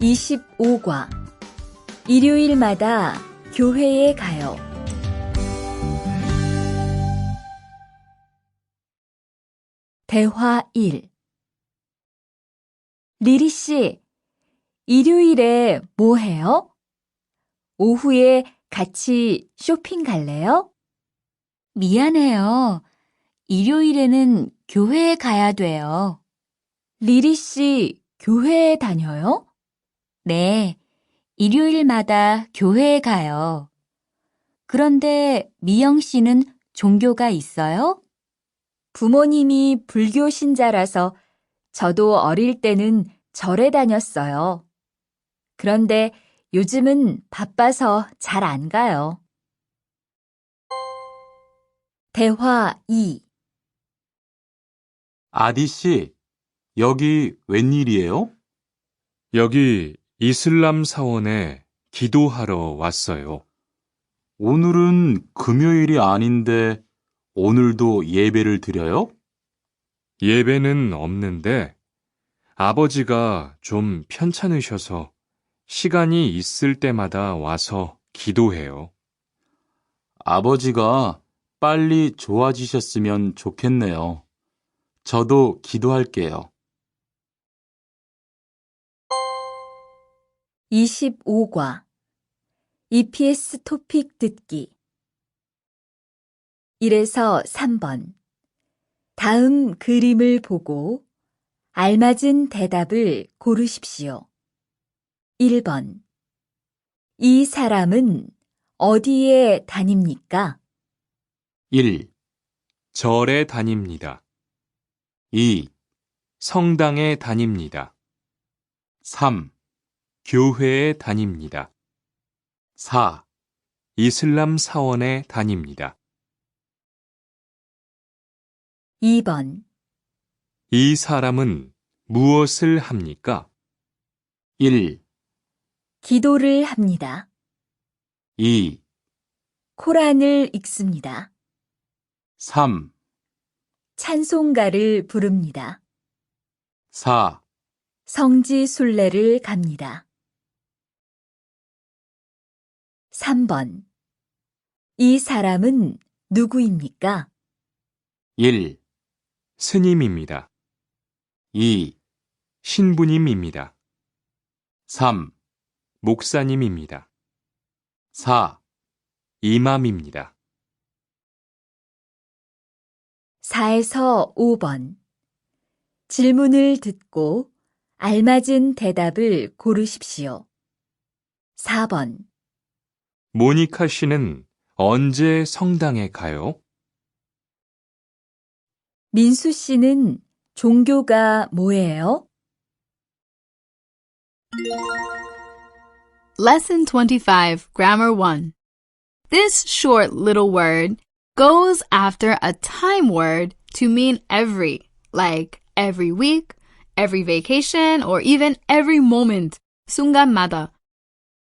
25과 일요일마다 교회에 가요. 대화 1. 리리 씨, 일요일에 뭐 해요? 오후에 같이 쇼핑 갈래요? 미안해요. 일요일에는 교회에 가야 돼요. 리리 씨, 교회에 다녀요? 네, 일요일마다 교회에 가요. 그런데 미영 씨는 종교가 있어요? 부모님이 불교 신자라서 저도 어릴 때는 절에 다녔어요. 그런데 요즘은 바빠서 잘 안 가요. 대화 2. 아디 씨, 여기 웬일이에요? 여기 이슬람 사원에 기도하러 왔어요. 오늘은 금요일이 아닌데 오늘도 예배를 드려요? 예배는 없는데 아버지가 좀 편찮으셔서 시간이 있을 때마다 와서 기도해요. 아버지가 빨리 좋아지셨으면 좋겠네요. 저도 기도할게요. 25과 EPS토픽 듣기 1에서 3번 다음 그림을 보고 알맞은 대답을 고르십시오. 1번 이 사람은 어디에 다닙니까? 1, 절에 다닙니다. 2, 성당에 다닙니다. 3, 교회에 다닙니다. 4, 이슬람 사원에 다닙니다. 2번 이 사람은 무엇을 합니까? 1, 기도를 합니다. 2, 코란을 읽습니다. 3, 찬송가를 부릅니다. 4, 성지 순례를 갑니다. 3번 이 사람은 누구입니까? 1, 스님입니다. 2, 신부님입니다. 3, 목사님입니다. 4, 이맘입니다. 4에서 5번 질문을 듣고 알맞은 대답을 고르십시오. 4번 모니카 씨는 언제 성당에 가요? 민수 씨는 종교가 뭐예요? Lesson 25, Grammar 1. This short little word goes after a time word to mean every, like every week, every vacation, or even every moment, 순간마다.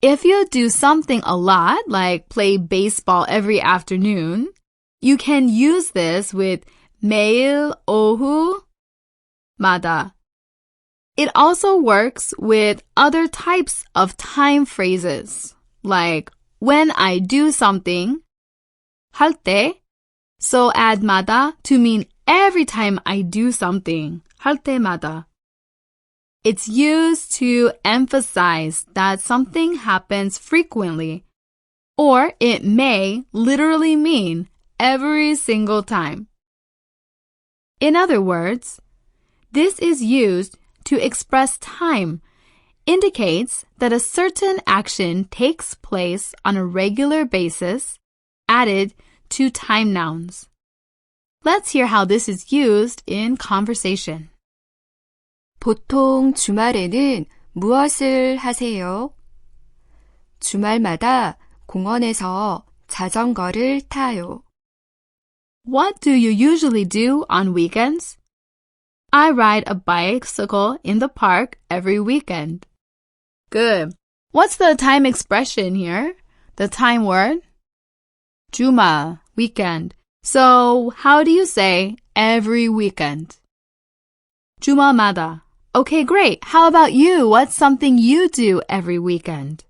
If you do something a lot, like play baseball every afternoon, you can use this with 매일 오후 마다. It also works with other types of time phrases, like when I do something, 할 때, so add 마다 to mean every time I do something, 할 때마다. It's used to emphasize that something happens frequently, or it may literally mean every single time. In other words, this is used to express time, indicates that a certain action takes place on a regular basis, added to time nouns. Let's hear how this is used in conversation. 보통 주말에는 무엇을 하세요? 주말마다 공원에서 자전거를 타요. What do you usually do on weekends? I ride a bicycle in the park every weekend. Good. What's the time expression here? The time word? 주말, weekend. So, how do you say every weekend? 주말마다. Okay, great. How about you? What's something you do every weekend?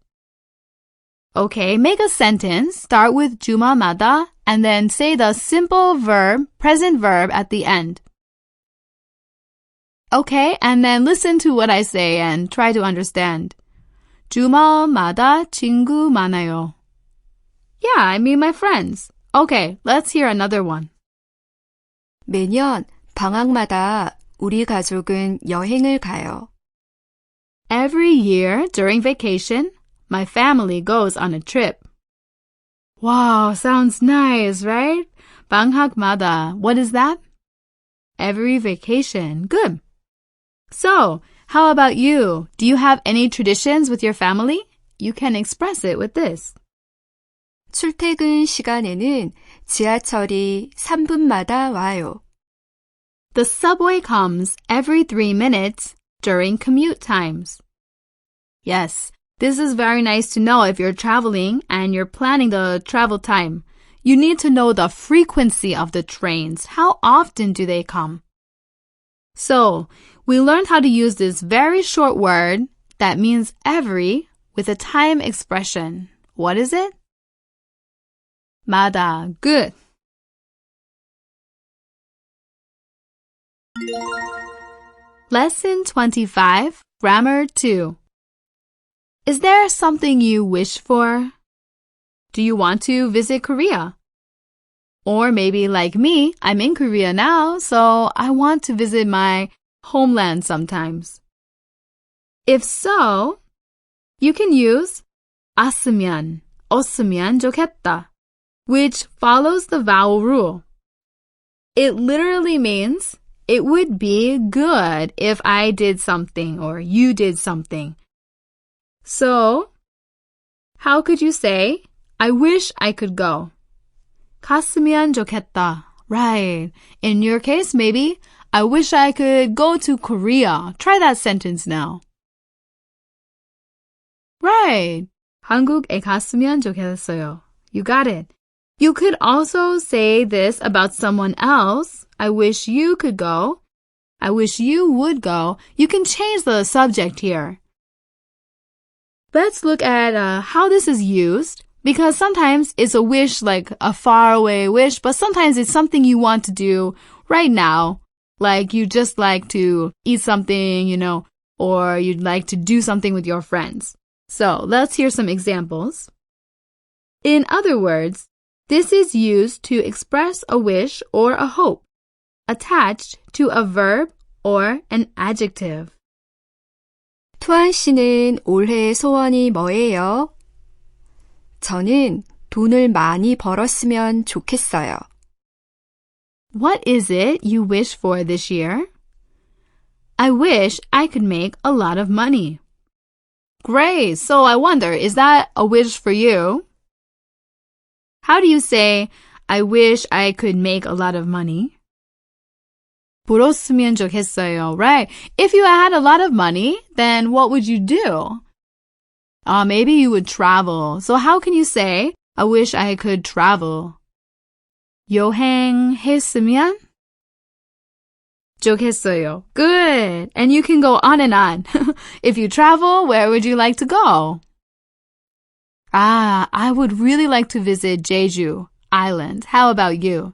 Okay, make a sentence. Start with 주말마다 and then say the simple verb, present verb at the end. Okay, and then listen to what I say and try to understand. 주말마다 친구 많아요. Yeah, I mean my friends. Okay, let's hear another one. 매년 방학마다 우리 가족은 여행을 가요. Every year during vacation, my family goes on a trip. Wow, sounds nice, right? 방학마다. What is that? Every vacation. Good. So, how about you? Do you have any traditions with your family? You can express it with this. 출퇴근 시간에는 지하철이 3분마다 와요. The subway comes every 3 minutes during commute times. Yes, this is very nice to know if you're traveling and you're planning the travel time. You need to know the frequency of the trains. How often do they come? So, we learned how to use this very short word that means every with a time expression. What is it? 마다. Good. Lesson 25, Grammar 2. Is there something you wish for? Do you want to visit Korea? Or maybe like me, I'm in Korea now, so I want to visit my homeland sometimes. If so, you can use 왔으면, 없으면 좋겠다, which follows the vowel rule. It literally means it would be good if I did something or you did something. So, how could you say, I wish I could go? 갔으면 좋겠다. Right. In your case, maybe, I wish I could go to Korea. Try that sentence now. Right. 한국에 갔으면 좋겠어요. You got it. You could also say this about someone else. I wish you could go. I wish you would go. You can change the subject here. Let's look at how this is used, because sometimes it's a wish, like a faraway wish, but sometimes it's something you want to do right now. Like you just like to eat something, or you'd like to do something with your friends. So let's hear some examples. In other words, this is used to express a wish or a hope attached to a verb or an adjective. 투안 씨는 올해 소원이 뭐예요? 저는 돈을 많이 벌었으면 좋겠어요. What is it you wish for this year? I wish I could make a lot of money. Great. So I wonder, is that a wish for you? How do you say, I wish I could make a lot of money? 벌었으면 좋겠어요, right? If you had a lot of money, then what would you do? Maybe you would travel. So how can you say, I wish I could travel? 여행했으면 좋겠어요. Good. And you can go on and on. If you travel, where would you like to go? I would really like to visit Jeju Island. How about you?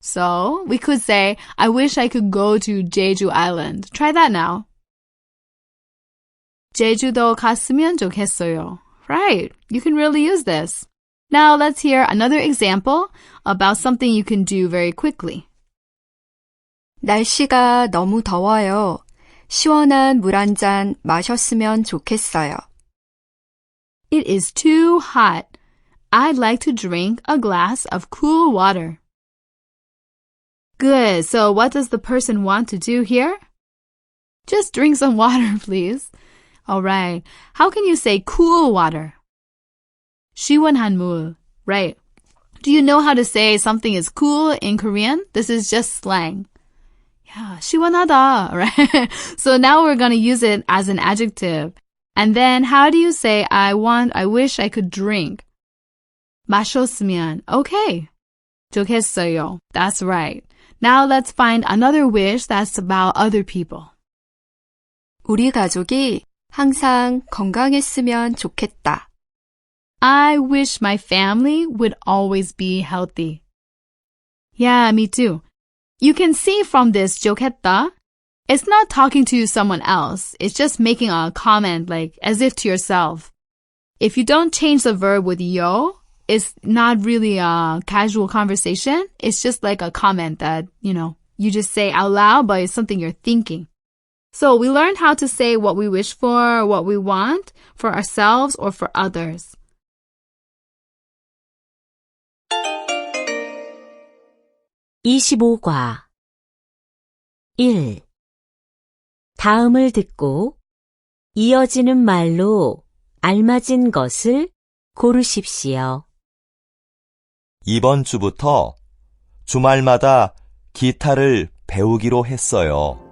So we could say, I wish I could go to Jeju Island. Try that now. 제주도 갔으면 좋겠어요. Right. You can really use this. Now let's hear another example about something you can do very quickly. 날씨가 너무 더워요. 시원한 물 한 잔 마셨으면 좋겠어요. It is too hot. I'd like to drink a glass of cool water. Good. So what does the person want to do here? Just drink some water, please. All right. How can you say cool water? 시원한 물. Right. Do you know how to say something is cool in Korean? This is just slang. Yeah, 시원하다, right? So now we're going to use it as an adjective. And then how do you say I wish I could drink? 마셨으면. Okay. 좋겠어요. That's right. Now let's find another wish that's about other people. 우리 가족이 항상 건강했으면 좋겠다. I wish my family would always be healthy. Yeah, me too. You can see from this 좋겠다, it's not talking to someone else. It's just making a comment like as if to yourself. If you don't change the verb with yo, it's not really a casual conversation. It's just like a comment that, you just say out loud, but it's something you're thinking. So we learned how to say what we wish for, what we want for ourselves or for others. (25과) 1. 다음을 듣고 이어지는 말로 알맞은 것을 고르십시오. 이번 주부터 주말마다 기타를 배우기로 했어요.